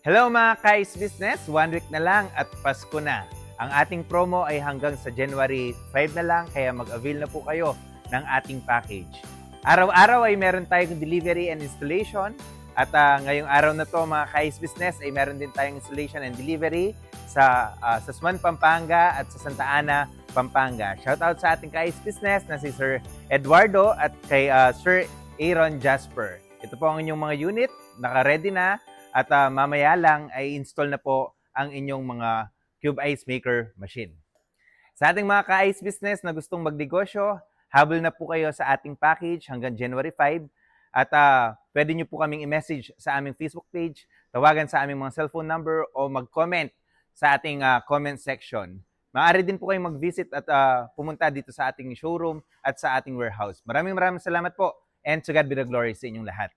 Hello mga Kais Business! 1 week na lang at Pasko na. Ang ating promo ay hanggang sa January 5 na lang, kaya mag-avail na po kayo ng ating package. Araw-araw ay meron tayong delivery and installation. At ngayong araw na to mga Kais Business ay meron din tayong installation and delivery sa Suan, Pampanga at sa Santa Ana, Pampanga. Shoutout sa ating Kais Business na si Sir Eduardo at kay Sir Aaron Jasper. Ito po ang inyong mga unit, naka-ready na. At mamaya lang ay install na po ang inyong mga Cube Ice Maker machine. Sa ating mga ka-ice business na gustong magnegosyo, habol na po kayo sa ating package hanggang January 5. At pwede nyo po kaming i-message sa aming Facebook page, tawagan sa aming mga cellphone number o mag-comment sa ating comment section. Maaari din po kayong mag-visit at pumunta dito sa ating showroom at sa ating warehouse. Maraming salamat po, and to God be the glory sa inyong lahat.